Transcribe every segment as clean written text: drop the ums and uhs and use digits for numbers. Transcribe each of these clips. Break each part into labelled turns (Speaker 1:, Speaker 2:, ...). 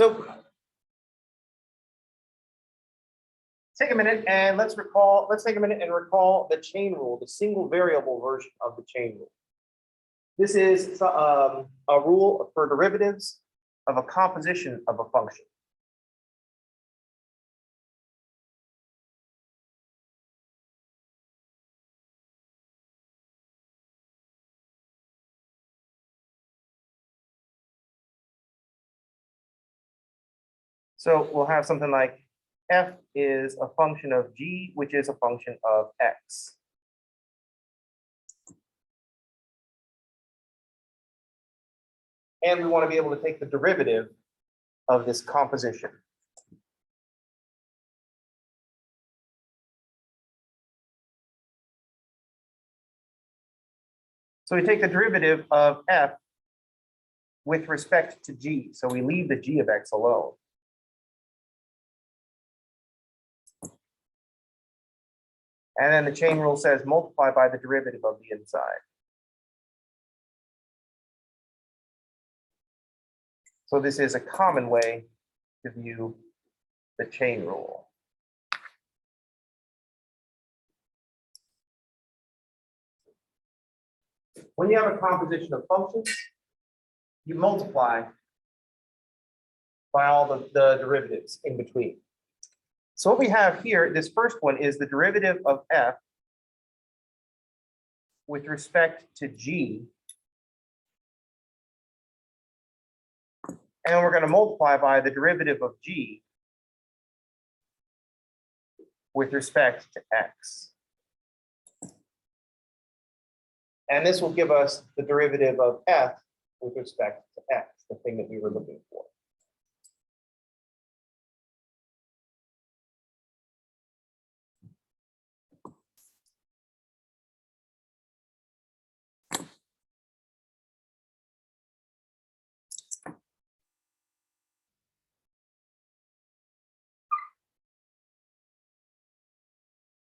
Speaker 1: So take a minute and let's take a minute and recall the chain rule, the single variable version of the chain rule. This is a rule for derivatives of a composition of a function. So we'll have something like f is a function of g, which is a function of x. And we want to be able to take the derivative of this composition. So we take the derivative of f with respect to g. So we leave the g of x alone. And then the chain rule says multiply by the derivative of the inside. So this is a common way to view the chain rule. When you have a composition of functions, you multiply by all the derivatives in between. So what we have here, this first one is the derivative of f with respect to g. And we're going to multiply by the derivative of g with respect to x. And this will give us the derivative of f with respect to x, the thing that we were looking for.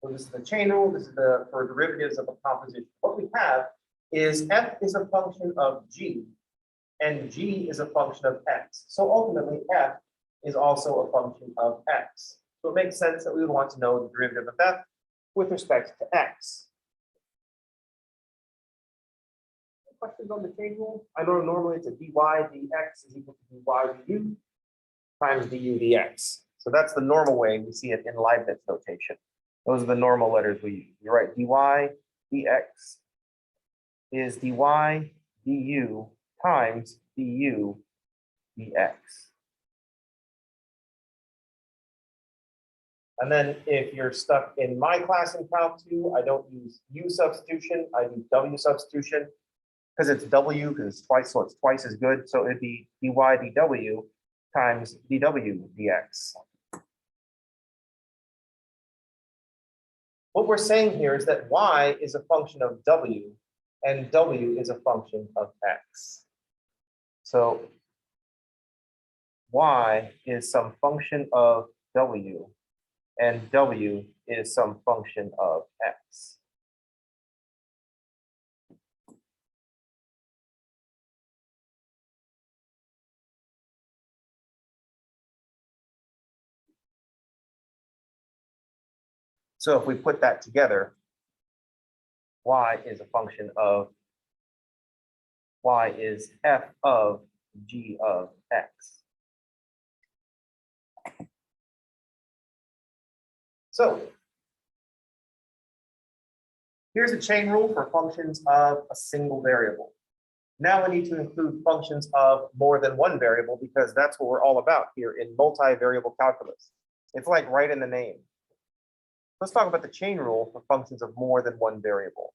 Speaker 1: So this is the chain rule. This is for derivatives of a composition. What we have is f is a function of g, and g is a function of x. So ultimately, f is also a function of x. So it makes sense that we would want to know the derivative of f with respect to x. Questions on the chain rule? I know normally it's a dy dx is equal to dy du times du dx. So that's the normal way we see it in Leibniz notation. Those are the normal letters we use. You're right, dy dx is dy du times du dx. And then if you're stuck in my class in Calc 2, I don't use u substitution, I use w substitution because it's w, because it's twice, so it's twice as good. So it'd be dy dw times dw dx. What we're saying here is that y is a function of w and w is a function of x. So y is some function of w and w is some function of x. So if we put that together, y is a function of, y is f of g of x. So here's a chain rule for functions of a single variable. Now we need to include functions of more than one variable because that's what we're all about here in multivariable calculus. It's like right in the name. Let's talk about the chain rule for functions of more than one variable.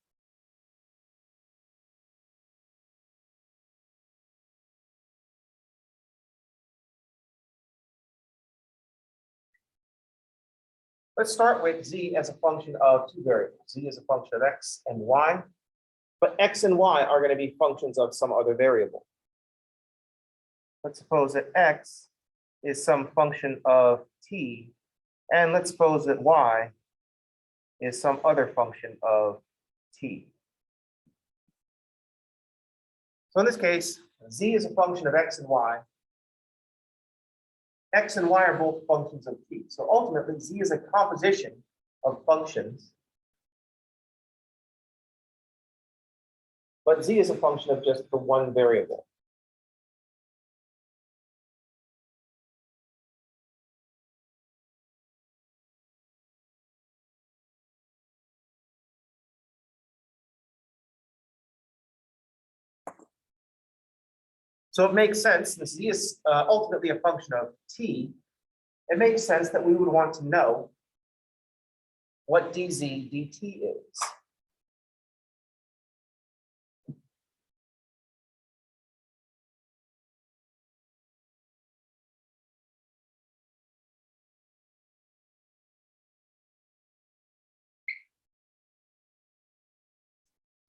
Speaker 1: Let's start with z as a function of two variables. Z is a function of x and y, but x and y are going to be functions of some other variable. Let's suppose that x is some function of t, and let's suppose that y is some other function of t. So in this case, z is a function of x and y, X and Y are both functions of t. So ultimately, z is a composition of functions, but z is a function of just the one variable. So it makes sense, since z is ultimately a function of t, it makes sense that we would want to know what dz dt is.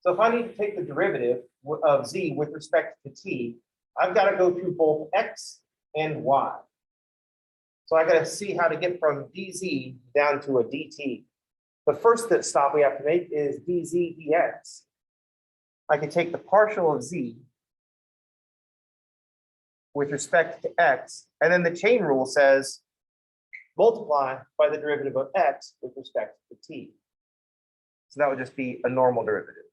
Speaker 1: So if I need to take the derivative of z with respect to t, I've got to go through both x and y. So I got to see how to get from dz down to a dt. The first stop we have to make is dz dx. I can take the partial of z with respect to x, and then the chain rule says multiply by the derivative of x with respect to t. So that would just be a normal derivative.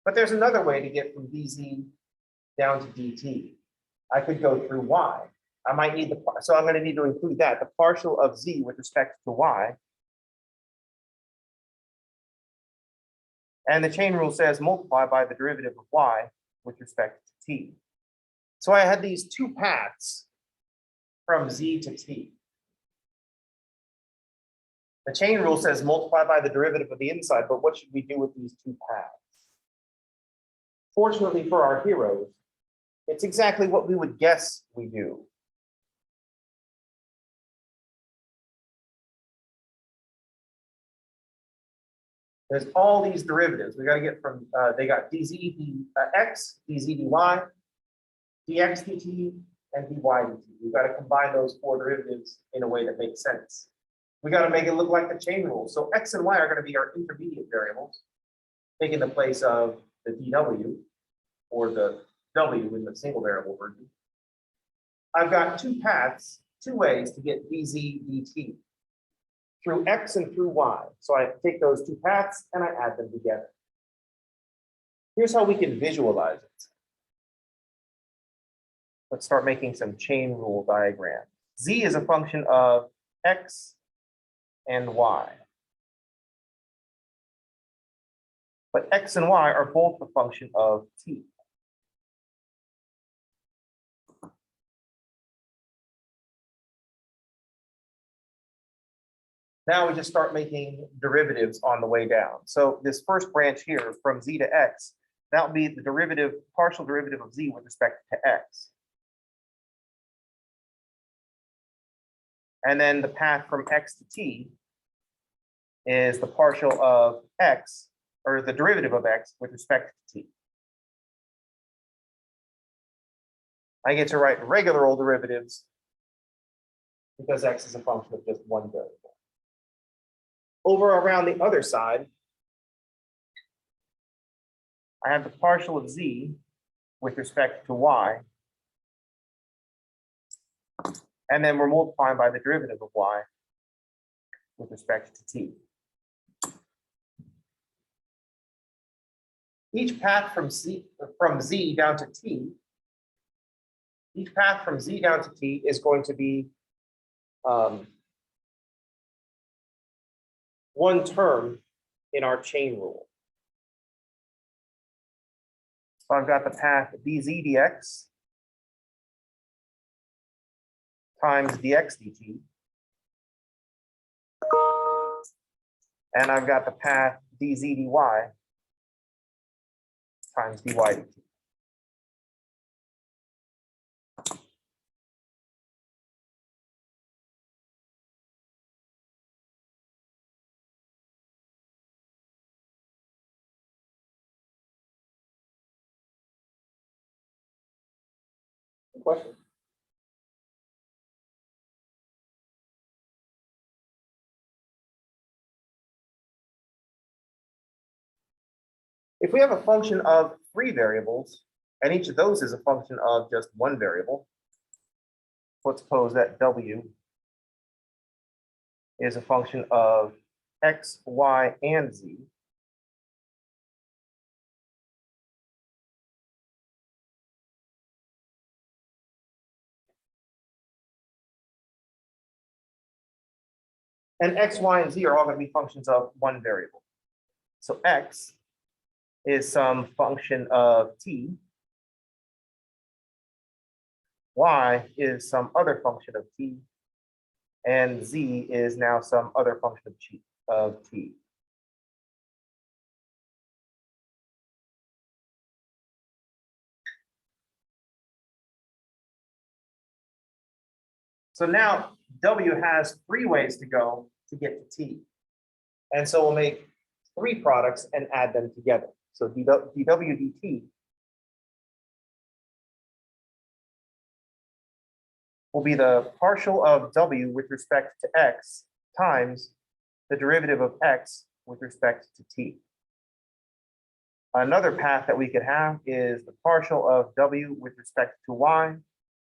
Speaker 1: But there's another way to get from dz down to dt. I could go through y. I might need so I'm going to need to include that, the partial of z with respect to y. And the chain rule says multiply by the derivative of y with respect to t. So I had these two paths from z to t. The chain rule says multiply by the derivative of the inside, but what should we do with these two paths? Fortunately for our heroes, it's exactly what we would guess we do. There's all these derivatives. We got to get from, they got dz dx, dz dy, dx dt, and dy dt. We've got to combine those four derivatives in a way that makes sense. We got to make it look like the chain rule. So x and y are going to be our intermediate variables, taking the place of the dw, or the w in the single variable version. I've got two paths, two ways to get dz dt, through x and through y. So I take those two paths and I add them together. Here's how we can visualize it. Let's start making some chain rule diagrams. Z is a function of x and y. But x and y are both a function of t. Now we just start making derivatives on the way down. So this first branch here from z to x, that will be the derivative, partial derivative of z with respect to x. And then the path from x to t is the partial of x, or the derivative of x with respect to t. I get to write regular old derivatives because x is a function of just one variable. Over around the other side, I have the partial of z with respect to y. And then we're multiplying by the derivative of y with respect to t. Each path from z down to t, each path from z down to t is going to be one term in our chain rule. So I've got the path dz dx times dx dt. And I've got the path dz dy times dy dt. Question? If we have a function of three variables, and each of those is a function of just one variable, let's suppose that W is a function of X, Y, and Z. And X, Y, and Z are all going to be functions of one variable. So X is some function of T. Y is some other function of T. And Z is now some other function of T. So now W has three ways to go to get to T. And so we'll make three products and add them together. So dW dt will be the partial of W with respect to X times the derivative of X with respect to T. Another path that we could have is the partial of W with respect to Y,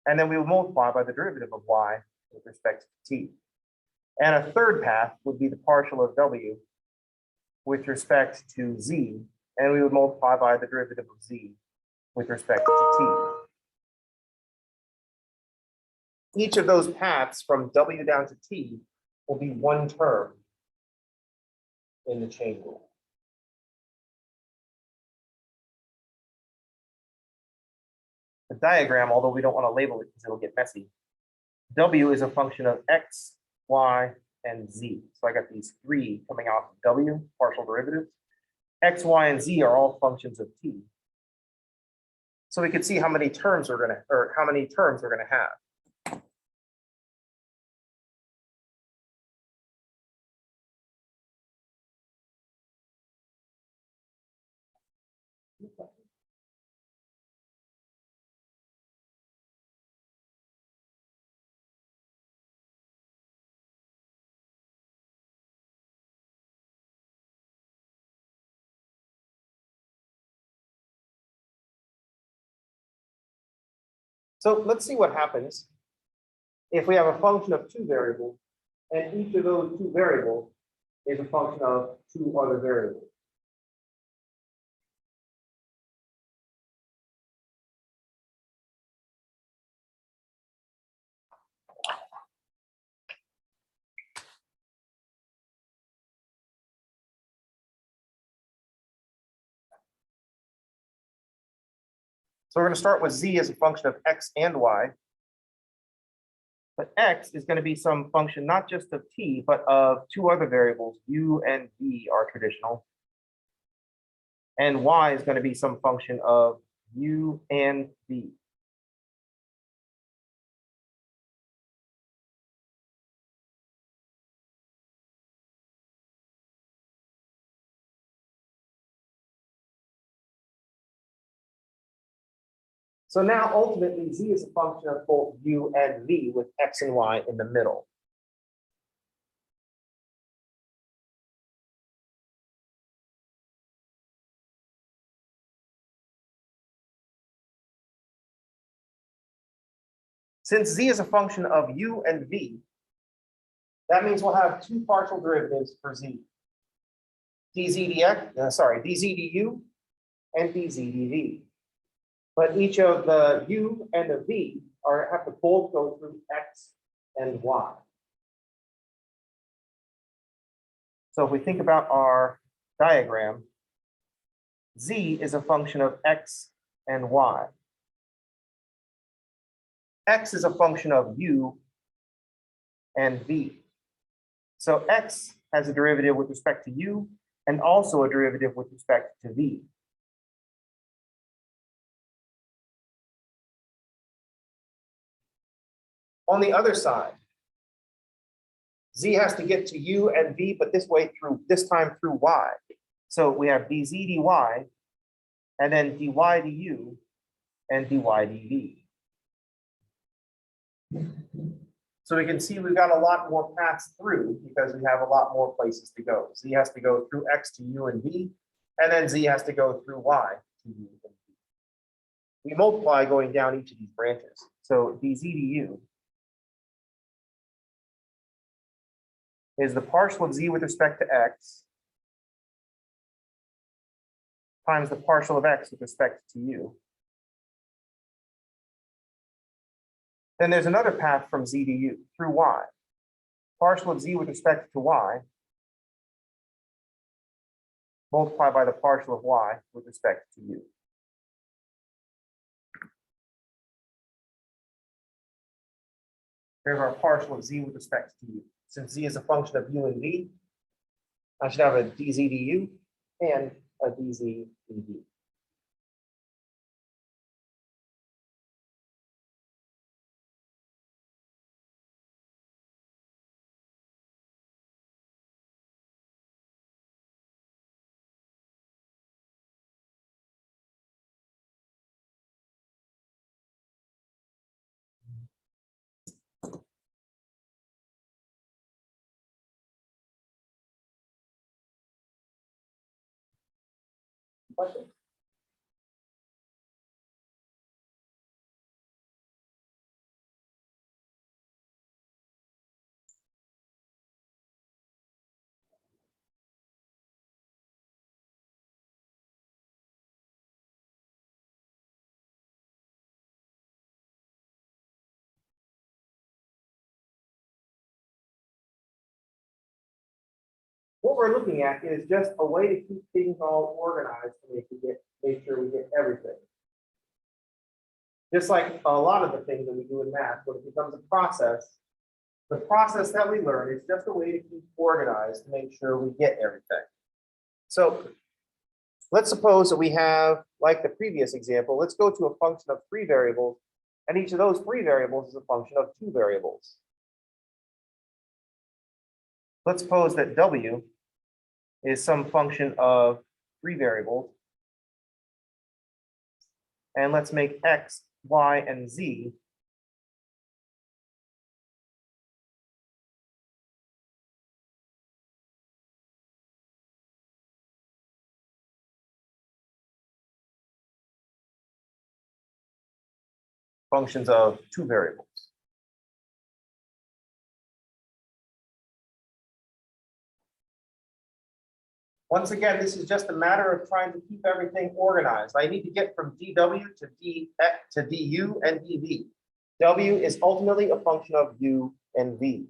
Speaker 1: and then we will multiply by the derivative of Y with respect to T. And a third path would be the partial of W with respect to Z, and we would multiply by the derivative of Z with respect to T. Each of those paths from W down to T will be one term in the chain rule. The diagram, although we don't want to label it because it'll get messy, W is a function of X, Y, and Z. So I got these three coming off of W, partial derivatives. X, Y, and Z are all functions of T. So we can see how many terms we're going to have. So let's see what happens if we have a function of two variables, and each of those two variables is a function of two other variables. So we're going to start with Z as a function of X and Y. But X is going to be some function not just of T, but of two other variables, U and V are traditional. And Y is going to be some function of U and V. So now ultimately Z is a function of both U and V with X and Y in the middle. Since Z is a function of U and V, that means we'll have two partial derivatives for Z. dz du and dz dv. But each of the U and the V have to both go through X and Y. So if we think about our diagram, Z is a function of X and Y. X is a function of U and V. So X has a derivative with respect to U and also a derivative with respect to V. On the other side, Z has to get to U and V, but this time through Y. So we have dz dy, and then dy du, and dy dv. So we can see we've got a lot more paths through because we have a lot more places to go. Z has to go through X to U and V, And then z has to go through y to u and v. We multiply going down each of these branches. So dz du is the partial of z with respect to x times the partial of x with respect to u. Then there's another path from z to u through y. Partial of z with respect to y multiplied by the partial of y with respect to u. Here's our partial of z with respect to u. Since z is a function of u and v, I should have a dz du and a dz dv. Question? What we're looking at is just a way to keep things all organized to make sure we get everything. Just like a lot of the things that we do in math, when it becomes a process, the process that we learn is just a way to keep organized to make sure we get everything. So let's suppose that we have, like the previous example, let's go to a function of 3 variables, and each of those 3 variables is a function of 2 variables. Let's suppose that w is some function of 3 variables. And let's make x, y, and z functions of 2 variables. Once again, this is just a matter of trying to keep everything organized. I need to get from dw to du and dv. W is ultimately a function of u and v.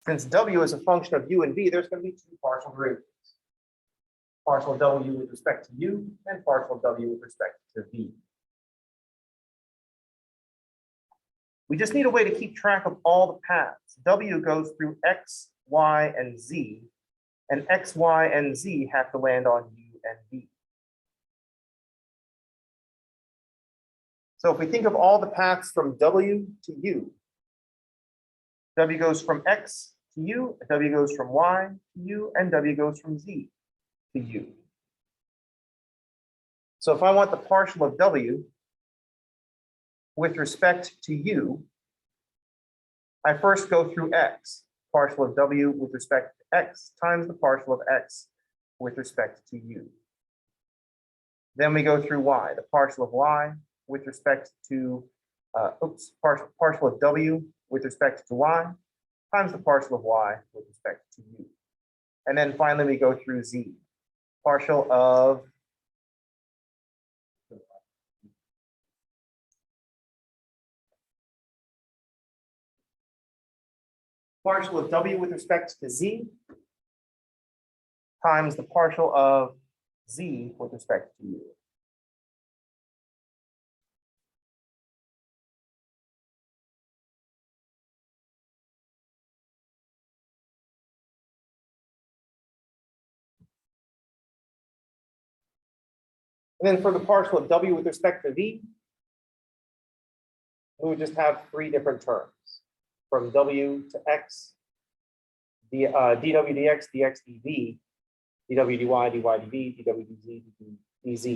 Speaker 1: Since w is a function of u and v, there's going to be 2 partial derivatives. Partial w with respect to u and partial w with respect to v. We just need a way to keep track of all the paths. W goes through x, y, and z, and x, y, and z have to land on u and v. So if we think of all the paths from w to u, w goes from x to u, w goes from y to u, and w goes from z to u. So if I want the partial of w with respect to u, I first go through x, partial of w with respect to x times the partial of x with respect to u. Then we go through y, the partial of y with respect to, partial of w with respect to y times the partial of y with respect to u. And then finally we go through z, partial of w with respect to z times the partial of z with respect to u. And then for the partial of w with respect to v, we would just have 3 different terms. from w to x, dw dx, dx dv, dw dy, dy dv, dw dz, dz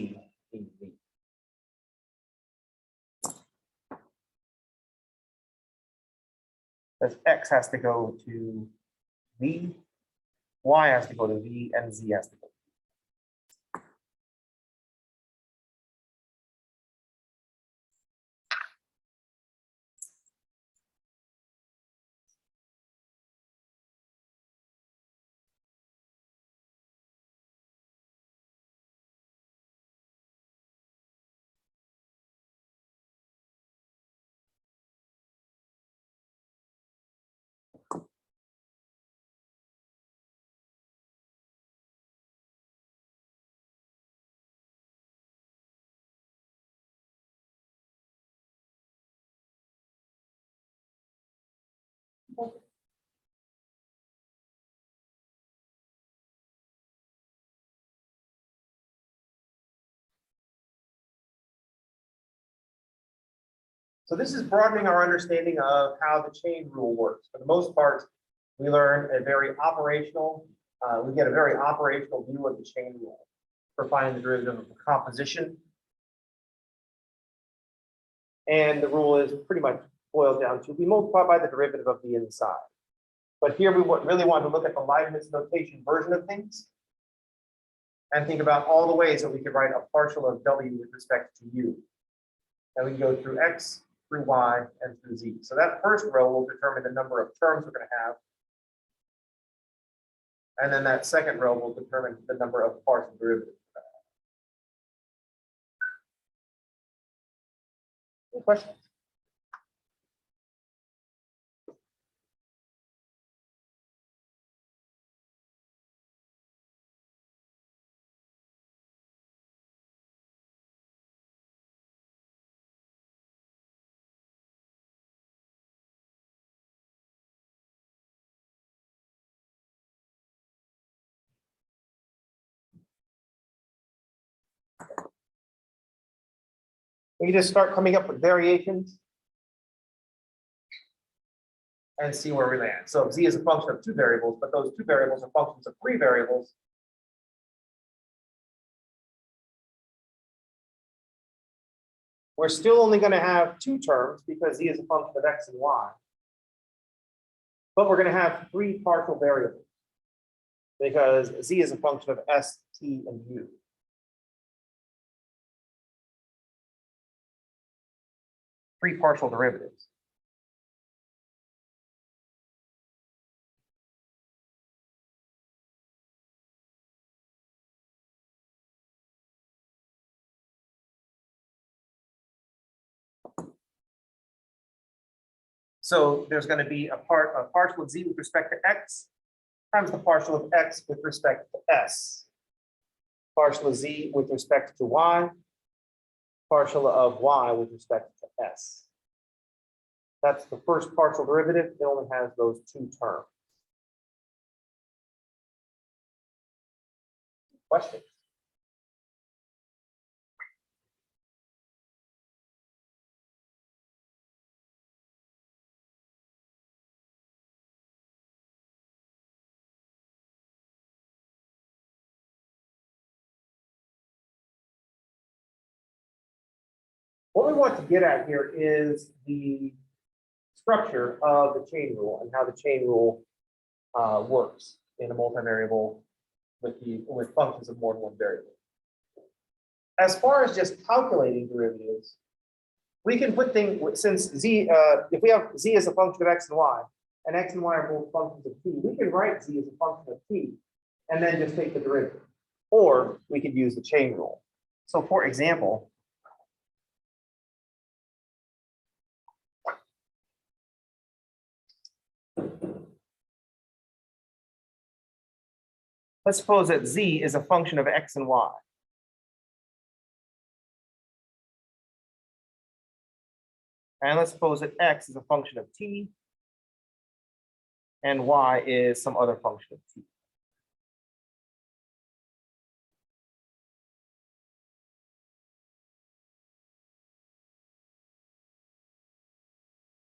Speaker 1: dv. Because x has to go to v, y has to go to v, and z has to go. So this is broadening our understanding of how the chain rule works. For the most part, we learn a very operational, we get a very operational view of the chain rule for finding the derivative of the composition. And the rule is pretty much boiled down to we multiply by the derivative of the inside. But here we really want to look at the Leibniz notation version of things and think about all the ways that we could write a partial of w with respect to u. And we can go through x, through y, and through z. So that first row will determine the number of terms we're going to have. And then that second row will determine the number of partial derivatives. Any questions? We can just start coming up with variations and see where we land. So z is a function of two variables, but those two variables are functions of three variables. We're still only going to have two terms because z is a function of x and y. But we're going to have three partial variables because z is a function of s, t, and u. Three partial derivatives. So there's going to be a partial of z with respect to x times the partial of x with respect to s. Partial of z with respect to y. Partial of y with respect to s. That's the first partial derivative. It only has those two terms. Questions? What we want to get at here is the structure of the chain rule and how the chain rule works in a multivariable with functions of more than one variable. As far as just calculating derivatives, we can put things, since z, if we have z as a function of x and x and y are both functions of t, we can write z as a function of t and then just take the derivative. Or we could use the chain rule. So for example, let's suppose that z is a function of x and y. And let's suppose that x is a function of t and y is some other function of t.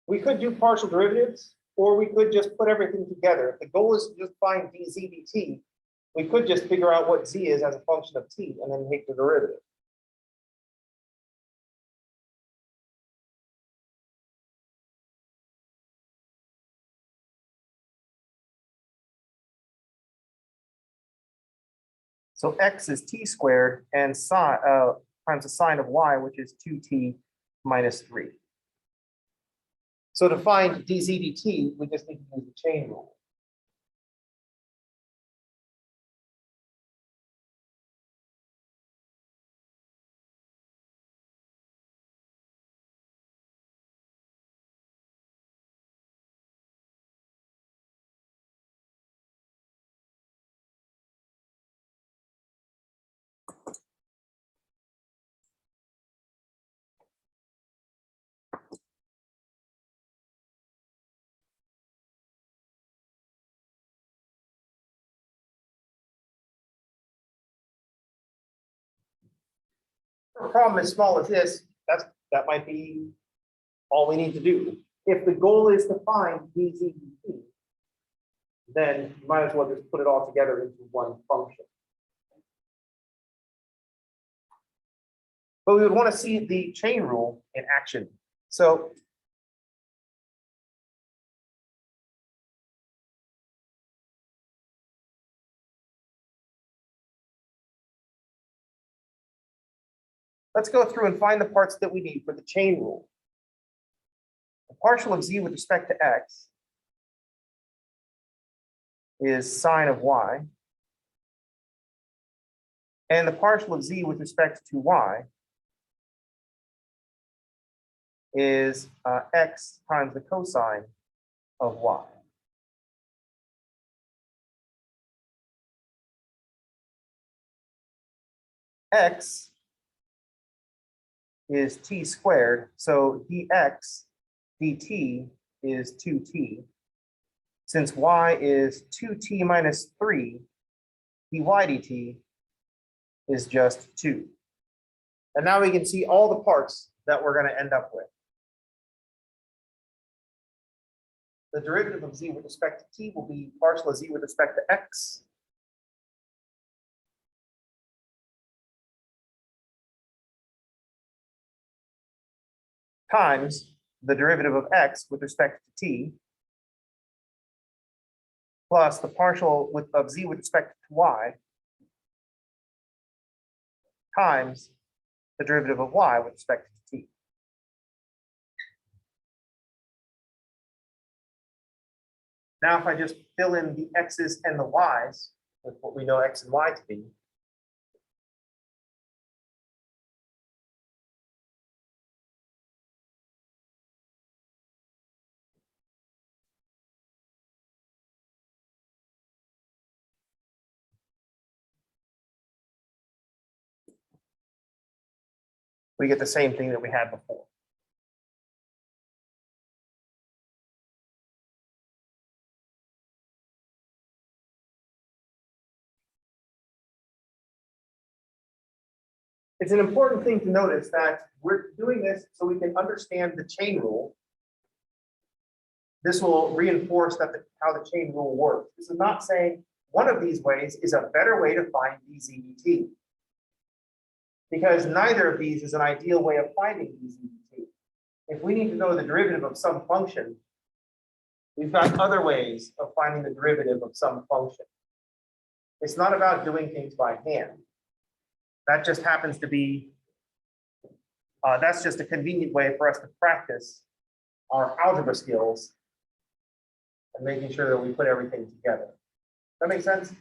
Speaker 1: We could do partial derivatives, or we could just put everything together. If the goal is to just find dz dt, we could just figure out what z is as a function of t and then take the derivative. So x is t squared and times the sine of y, which is 2t minus 3. So to find dz dt, we just need to use the chain rule. For a problem as small as this, that might be all we need to do. If the goal is to find dz dt, then you might as well just put it all together into one function. But we would want to see the chain rule in action. So let's go through and find the parts that we need for the chain rule. The partial of z with respect to x is sine of y. And the partial of z with respect to y is x times the cosine of y. X is t squared, so dx dt is 2t. Since y is 2t minus 3, dy dt is just 2. And now we can see all the parts that we're going to end up with. The derivative of z with respect to t will be partial of z with respect to x. Times the derivative of x with respect to t plus the partial of z with respect to y times the derivative of y with respect to t. Now, if I just fill in the x's and the y's with what we know x and y to be, we get the same thing that we had before. It's an important thing to notice that we're doing this so we can understand the chain rule. This will reinforce that how the chain rule works. This is not saying one of these ways is a better way to find dz dt, because neither of these is an ideal way of finding dz dt. If we need to know the derivative of some function, we've got other ways of finding the derivative of some function. It's not about doing things by hand. That just happens to be, that's just a convenient way for us to practice our algebra skills and making sure that we put everything together. That makes sense?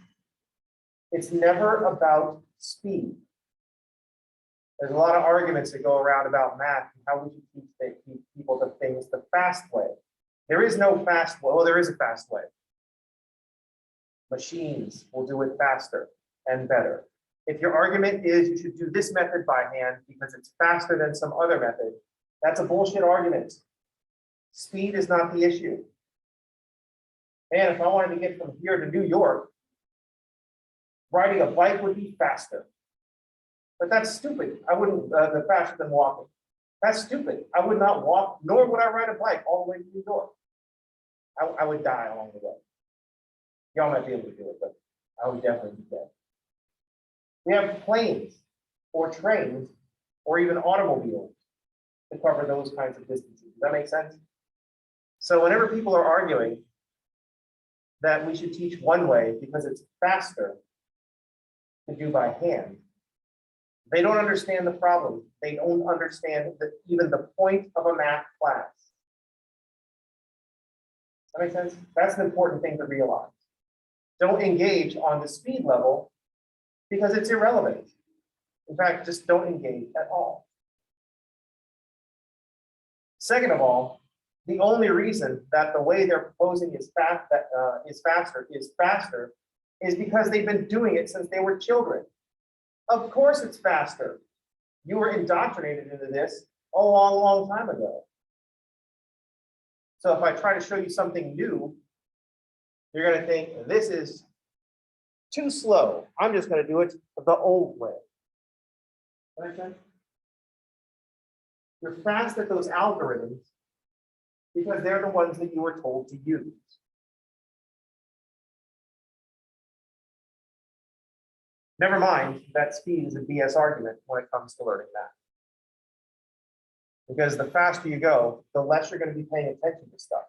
Speaker 1: It's never about speed. There's a lot of arguments that go around about math and how we should teach people to things the fast way. There is no fast way. Well, there is a fast way. Machines will do it faster and better. If your argument is you should do this method by hand because it's faster than some other method, that's a bullshit argument. Speed is not the issue. Man, if I wanted to get from here to New York, riding a bike would be faster. But that's stupid. I wouldn't, faster than walking. That's stupid. I would not walk, nor would I ride a bike all the way to New York. I would die along the way. Y'all might be able to do it, but I would definitely be dead. We have planes or trains or even automobiles to cover those kinds of distances. Does that make sense? So whenever people are arguing that we should teach one way because it's faster to do by hand, they don't understand the problem. They don't understand even the point of a math class. Does that make sense? That's an important thing to realize. Don't engage on the speed level because it's irrelevant. In fact, just don't engage at all. Second of all, the only reason that the way they're proposing is faster is because they've been doing it since they were children. Of course it's faster. You were indoctrinated into this a long, long time ago. So if I try to show you something new, you're going to think this is too slow. I'm just going to do it the old way. Okay? You're fast at those algorithms because they're the ones that you were told to use. Never mind that speed is a BS argument when it comes to learning math. Because the faster you go, the less you're going to be paying attention to stuff.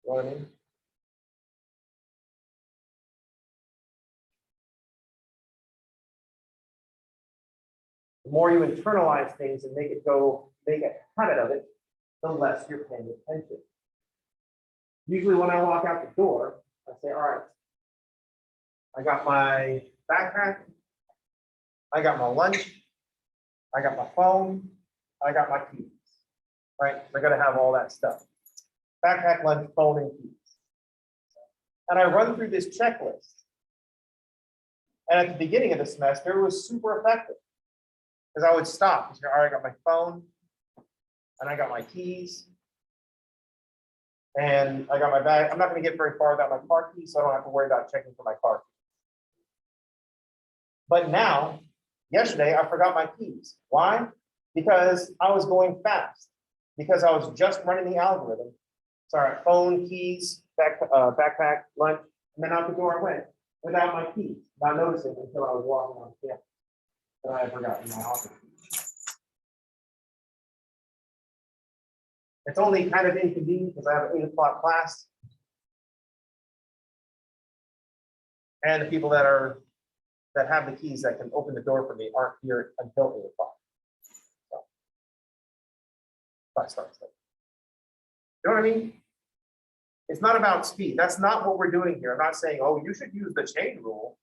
Speaker 1: You know what I mean? The more you internalize things and make a habit of it, the less you're paying attention. Usually when I walk out the door, I say, all right, I got my backpack, I got my lunch, I got my phone, I got my keys, right? I gotta have all that stuff. Backpack, lunch, phone, and keys. And I run through this checklist. And at the beginning of the semester, it was super effective. Because I would stop and say, all right, I got my phone, and I got my keys, and I got my bag. I'm not going to get very far without my car keys, so I don't have to worry about checking for my car keys. But now, yesterday, I forgot my keys. Why? Because I was going fast. Because I was just running the algorithm. Sorry, phone, keys, backpack, lunch, and then out the door I went without my keys, not noticing until I was walking on campus that I had forgotten my office keys. It's only kind of inconvenient because I have an 8 o'clock class. And the people that have the keys that can open the door for me aren't here until 8 o'clock. So, class starts late. You know what I mean? It's not about speed. That's not what we're doing here. I'm not saying, oh, you should use the chain rule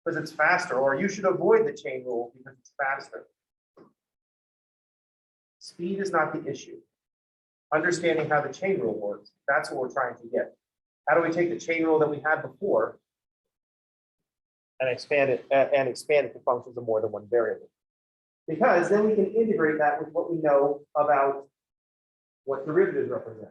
Speaker 1: because it's faster, or you should avoid the chain rule because it's faster. Speed is not the issue. Understanding how the chain rule works, that's what we're trying to get. How do we take the chain rule that we had before and expand it to functions of more than one variable? Because then we can integrate that with what we know about what derivatives represent.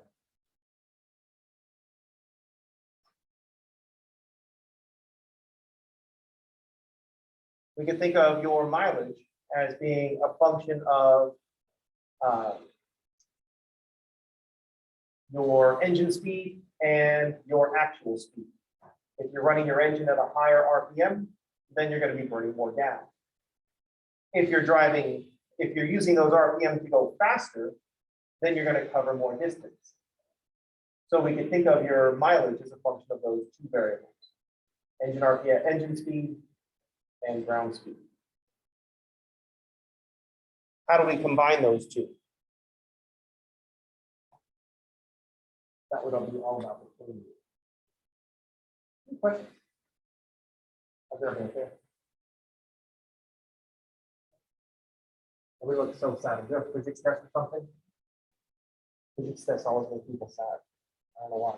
Speaker 1: We can think of your mileage as being a function of your engine speed and your actual speed. If you're running your engine at a higher RPM, then you're going to be burning more gas. If you're using those RPM to go faster, then you're going to cover more distance. So we can think of your mileage as a function of those two variables: engine RPM, engine speed, and ground speed. How do we combine those two? That would be all about the clean. Any questions? How's everything okay? We look so sad. Is there a physics test or something? Physics tests always make people sad. I don't know why.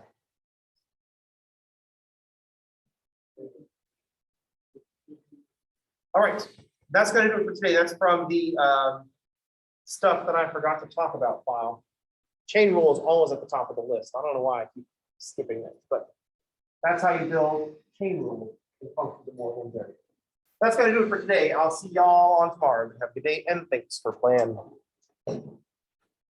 Speaker 1: All right, that's going to do it for today. That's from the stuff that I forgot to talk about file. Chain rule is always at the top of the list. I don't know why I keep skipping it, but that's how you build chain rules in functions of more than one variable. That's gonna do it for today. I'll see y'all on tomorrow. Have a good day and thanks for playing.